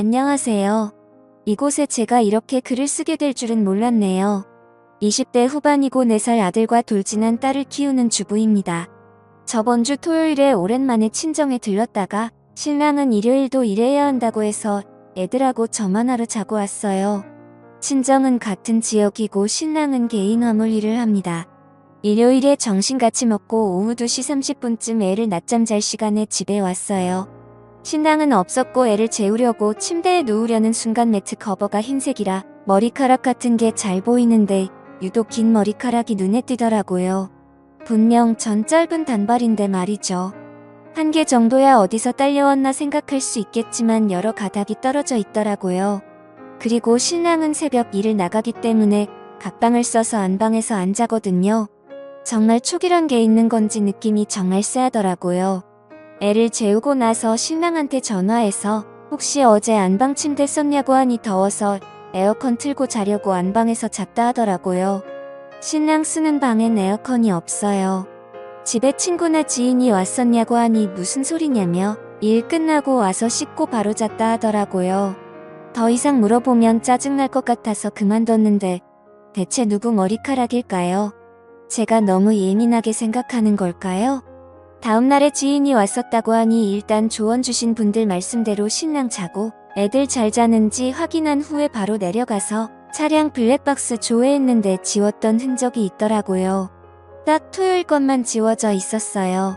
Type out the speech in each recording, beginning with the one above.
안녕하세요. 이곳에 제가 이렇게 글을 쓰게 될 줄은 몰랐네요. 20대 후반이고 4살 아들과 돌진한 딸을 키우는 주부입니다. 저번 주 토요일에 오랜만에 친정에 들렀다가 신랑은 일요일도 일해야 한다고 해서 애들하고 저만 하루 자고 왔어요. 친정은 같은 지역이고 신랑은 개인 화물 일을 합니다. 일요일에 점심같이 먹고 오후 2시 30분쯤 애를 낮잠 잘 시간에 집에 왔어요. 신랑은 없었고 애를 재우려고 침대에 누우려는 순간 매트 커버가 흰색이라 머리카락 같은 게 잘 보이는데 유독 긴 머리카락이 눈에 띄더라고요. 분명 전 짧은 단발인데 말이죠. 한 개 정도야 어디서 딸려왔나 생각할 수 있겠지만 여러 가닥이 떨어져 있더라고요. 그리고 신랑은 새벽 일을 나가기 때문에 각방을 써서 안방에서 안 자거든요. 정말 촉이란 게 있는 건지 느낌이 정말 쎄하더라고요. 애를 재우고 나서 신랑한테 전화해서 혹시 어제 안방 침대 썼냐고 하니 더워서 에어컨 틀고 자려고 안방에서 잤다 하더라고요. 신랑 쓰는 방엔 에어컨이 없어요. 집에 친구나 지인이 왔었냐고 하니 무슨 소리냐며 일 끝나고 와서 씻고 바로 잤다 하더라고요. 더 이상 물어보면 짜증날 것 같아서 그만뒀는데 대체 누구 머리카락일까요? 제가 너무 예민하게 생각하는 걸까요? 다음날에 지인이 왔었다고 하니 일단 조언 주신 분들 말씀대로 신랑 자고 애들 잘 자는지 확인한 후에 바로 내려가서 차량 블랙박스 조회했는데 지웠던 흔적이 있더라고요. 딱 토요일 것만 지워져 있었어요.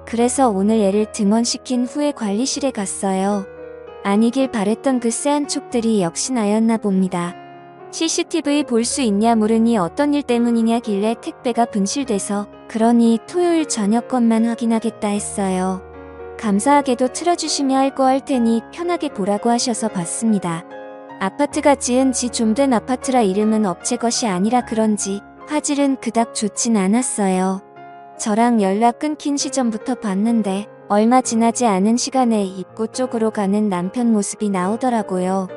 그래서 오늘 애를 등원시킨 후에 관리실에 갔어요. 아니길 바랬던 그 쎄한 촉들이 역시 나였나 봅니다. CCTV 볼 수 있냐 물으니 어떤 일 때문이냐길래 택배가 분실돼서 그러니 토요일 저녁 것만 확인하겠다 했어요. 감사하게도 틀어주시며 할 거 할 테니 편하게 보라고 하셔서 봤습니다. 아파트가 지은 지 좀 된 아파트라 이름은 업체 것이 아니라 그런지 화질은 그닥 좋진 않았어요. 저랑 연락 끊긴 시점부터 봤는데 얼마 지나지 않은 시간에 입구 쪽으로 가는 남편 모습이 나오더라고요.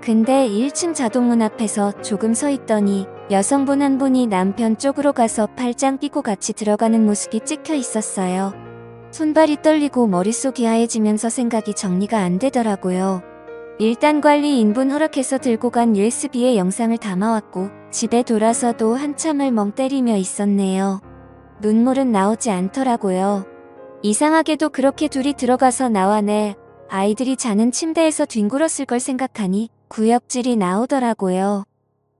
근데 1층 자동문 앞에서 조금 서 있더니 여성분 한 분이 남편 쪽으로 가서 팔짱 끼고 같이 들어가는 모습이 찍혀 있었어요. 손발이 떨리고 머릿속이 하얘지면서 생각이 정리가 안 되더라고요. 일단 관리인분 허락해서 들고 간 USB에 영상을 담아왔고 집에 돌아서도 한참을 멍 때리며 있었네요. 눈물은 나오지 않더라고요. 이상하게도 그렇게 둘이 들어가서 나와내 아이들이 자는 침대에서 뒹굴었을 걸 생각하니 구역질이 나오더라고요.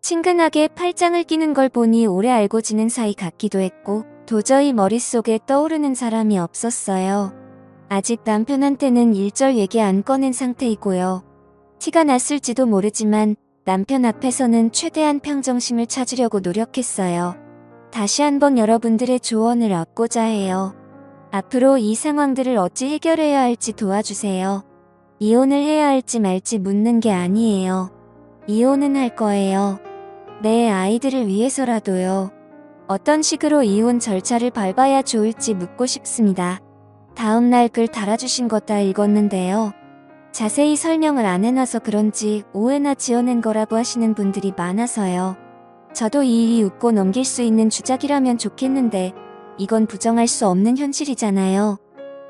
친근하게 팔짱을 끼는 걸 보니 오래 알고 지낸 사이 같기도 했고 도저히 머릿속에 떠오르는 사람이 없었어요. 아직 남편한테는 일절 얘기 안 꺼낸 상태이고요. 티가 났을지도 모르지만 남편 앞에서는 최대한 평정심을 찾으려고 노력했어요. 다시 한번 여러분들의 조언을 얻고자 해요. 앞으로 이 상황들을 어찌 해결해야 할지 도와주세요. 이혼을 해야 할지 말지 묻는 게 아니에요. 이혼은 할 거예요. 내 아이들을 위해서라도요. 어떤 식으로 이혼 절차를 밟아야 좋을지 묻고 싶습니다. 다음날 글 달아주신 거 다 읽었는데요. 자세히 설명을 안 해놔서 그런지 오해나 지어낸 거라고 하시는 분들이 많아서요. 저도 이 일이 웃고 넘길 수 있는 주작이라면 좋겠는데 이건 부정할 수 없는 현실이잖아요.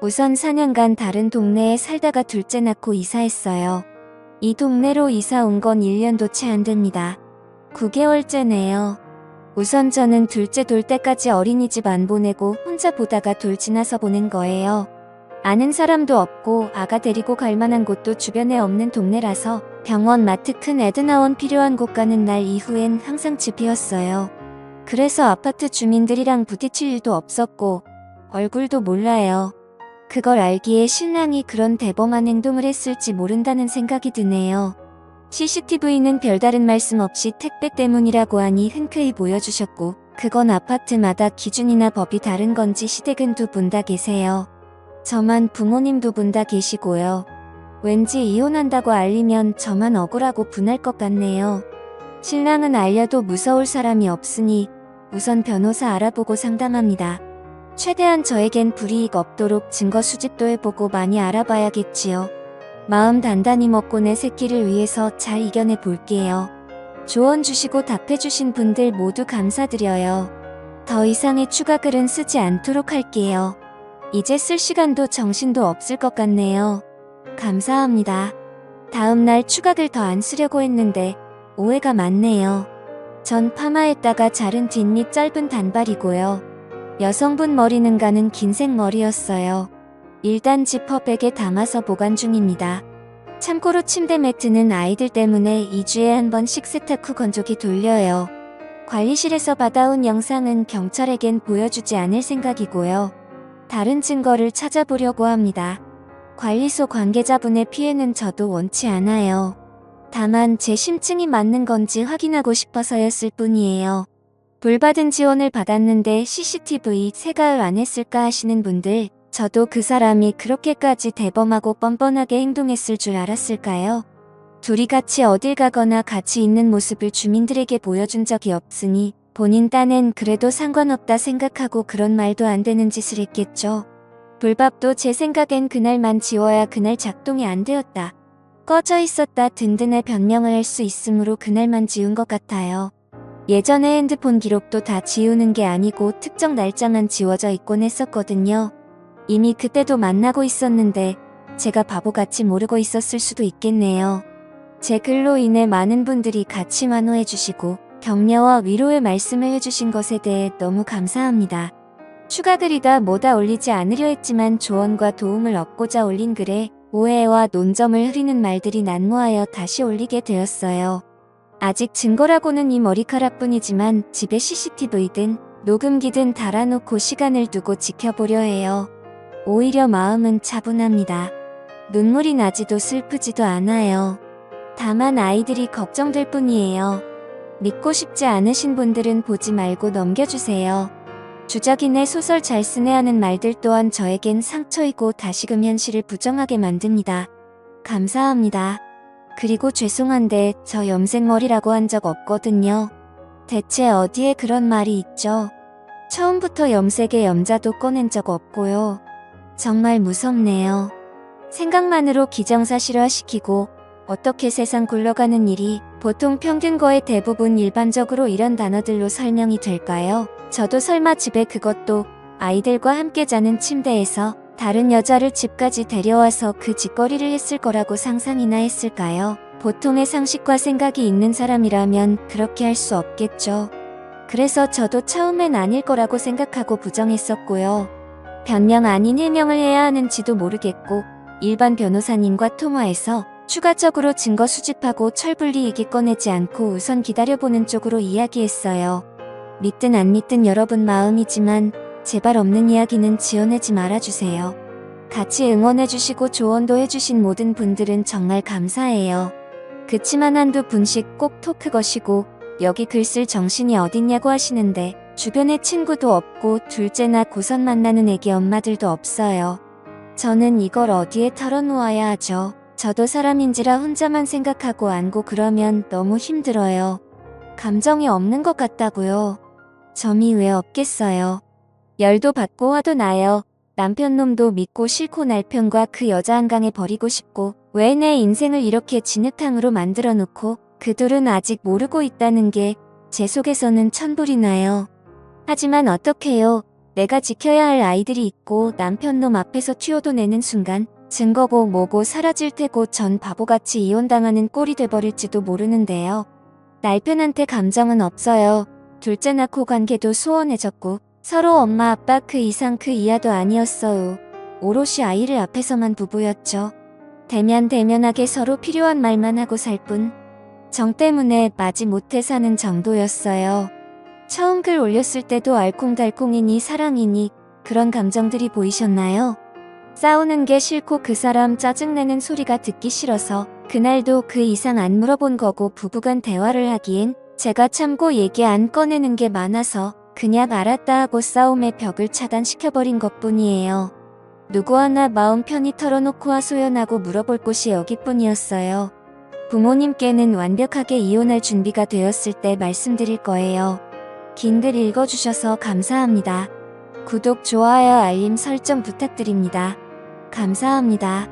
우선 4년간 다른 동네에 살다가 둘째 낳고 이사했어요. 이 동네로 이사 온 건 1년도 채 안 됩니다. 9개월째네요. 우선 저는 둘째 돌 때까지 어린이집 안 보내고 혼자 보다가 돌 지나서 보낸 거예요. 아는 사람도 없고 아가 데리고 갈 만한 곳도 주변에 없는 동네라서 병원, 마트, 큰 애드나원 필요한 곳 가는 날 이후엔 항상 집이었어요. 그래서 아파트 주민들이랑 부딪힐 일도 없었고 얼굴도 몰라요. 그걸 알기에 신랑이 그런 대범한 행동을 했을지 모른다는 생각이 드네요. CCTV는 별다른 말씀 없이 택배 때문이라고 하니 흔쾌히 보여주셨고 그건 아파트마다 기준이나 법이 다른 건지 시댁은 두 분 다 계세요. 저만 부모님 두 분 다 계시고요. 왠지 이혼한다고 알리면 저만 억울하고 분할 것 같네요. 신랑은 알려도 무서울 사람이 없으니 우선 변호사 알아보고 상담합니다. 최대한 저에겐 불이익 없도록 증거 수집도 해보고 많이 알아봐야겠지요. 마음 단단히 먹고 내 새끼를 위해서 잘 이겨내 볼게요. 조언 주시고 답해주신 분들 모두 감사드려요. 더 이상의 추가 글은 쓰지 않도록 할게요. 이제 쓸 시간도 정신도 없을 것 같네요. 감사합니다. 다음날 추각을 더 안 쓰려고 했는데 오해가 많네요. 전 파마했다가 자른 뒷밑 짧은 단발이고요. 여성분 머리는 가는 긴 생머리였어요. 일단 지퍼백에 담아서 보관 중입니다. 참고로 침대 매트는 아이들 때문에 2주에 한 번씩 세탁 후 건조기 돌려요. 관리실에서 받아온 영상은 경찰에겐 보여주지 않을 생각이고요. 다른 증거를 찾아보려고 합니다. 관리소 관계자분의 피해는 저도 원치 않아요. 다만 제 심증이 맞는 건지 확인하고 싶어서였을 뿐이에요. 불받은 지원을 받았는데 CCTV 생각을 안 했을까 하시는 분들, 저도 그 사람이 그렇게까지 대범하고 뻔뻔하게 행동했을 줄 알았을까요? 둘이 같이 어딜 가거나 같이 있는 모습을 주민들에게 보여준 적이 없으니 본인 딴엔 그래도 상관없다 생각하고 그런 말도 안 되는 짓을 했겠죠. 불밥도 제 생각엔 그날만 지워야 그날 작동이 안 되었다. 꺼져 있었다 든든해 변명을 할 수 있으므로 그날만 지운 것 같아요. 예전에 핸드폰 기록도 다 지우는 게 아니고 특정 날짜만 지워져 있곤 했었거든요. 이미 그때도 만나고 있었는데 제가 바보같이 모르고 있었을 수도 있겠네요. 제 글로 인해 많은 분들이 같이 환호해주시고 격려와 위로의 말씀을 해주신 것에 대해 너무 감사합니다. 추가 글이다 뭐다 올리지 않으려 했지만 조언과 도움을 얻고자 올린 글에 오해와 논점을 흐리는 말들이 난무하여 다시 올리게 되었어요. 아직 증거라고는 이 머리카락뿐이지만 집에 CCTV든 녹음기든 달아놓고 시간을 두고 지켜보려 해요. 오히려 마음은 차분합니다. 눈물이 나지도 슬프지도 않아요. 다만 아이들이 걱정될 뿐이에요. 믿고 싶지 않으신 분들은 보지 말고 넘겨주세요. 주적이네 소설 잘 쓰네 하는 말들 또한 저에겐 상처이고 다시금 현실을 부정하게 만듭니다. 감사합니다. 그리고 죄송한데 저 염색머리라고 한 적 없거든요. 대체 어디에 그런 말이 있죠? 처음부터 염색에 염자도 꺼낸 적 없고요. 정말 무섭네요. 생각만으로 기정사실화시키고 어떻게 세상 굴러가는 일이 보통 평균 거의 대부분 일반적으로 이런 단어들로 설명이 될까요? 저도 설마 집에 그것도 아이들과 함께 자는 침대에서 다른 여자를 집까지 데려와서 그 짓거리를 했을 거라고 상상이나 했을까요? 보통의 상식과 생각이 있는 사람이라면 그렇게 할 수 없겠죠. 그래서 저도 처음엔 아닐 거라고 생각하고 부정했었고요. 변명 아닌 해명을 해야 하는지도 모르겠고 일반 변호사님과 통화해서 추가적으로 증거 수집하고 철분리 얘기 꺼내지 않고 우선 기다려보는 쪽으로 이야기했어요. 믿든 안 믿든 여러분 마음이지만 제발 없는 이야기는 지어내지 말아주세요. 같이 응원해주시고 조언도 해주신 모든 분들은 정말 감사해요. 그치만 한두 분씩 꼭 토크 거시고 여기 글 쓸 정신이 어딨냐고 하시는데 주변에 친구도 없고 둘째나 고선 만나는 애기 엄마들도 없어요. 저는 이걸 어디에 털어놓아야 하죠. 저도 사람인지라 혼자만 생각하고 안고 그러면 너무 힘들어요. 감정이 없는 것 같다고요. 점이 왜 없겠어요. 열도 받고 화도 나요. 남편 놈도 믿고 싫고 남편과 그 여자 한강에 버리고 싶고 왜 내 인생을 이렇게 진흙탕으로 만들어 놓고 그들은 아직 모르고 있다는 게 제 속에서는 천불이 나요. 하지만 어떡해요. 내가 지켜야 할 아이들이 있고 남편 놈 앞에서 튀어도 내는 순간 증거고 뭐고 사라질 테고 전 바보같이 이혼당하는 꼴이 돼버릴지도 모르는데요. 남편한테 감정은 없어요. 둘째 낳고 관계도 소원해졌고 서로 엄마 아빠 그 이상 그 이하도 아니었어요. 오롯이 아이를 앞에서만 부부였죠. 대면대면하게 서로 필요한 말만 하고 살 뿐. 정 때문에 마지 못해 사는 정도였어요. 처음 글 올렸을 때도 알콩달콩이니 사랑이니 그런 감정들이 보이셨나요? 싸우는 게 싫고 그 사람 짜증내는 소리가 듣기 싫어서 그날도 그 이상 안 물어본 거고 부부간 대화를 하기엔 제가 참고 얘기 안 꺼내는 게 많아서 그냥 알았다 하고 싸움의 벽을 차단시켜버린 것뿐이에요. 누구 하나 마음 편히 털어놓고 하소연하고 물어볼 곳이 여기뿐이었어요. 부모님께는 완벽하게 이혼할 준비가 되었을 때 말씀드릴 거예요. 긴 글 읽어주셔서 감사합니다. 구독, 좋아요, 알림 설정 부탁드립니다. 감사합니다.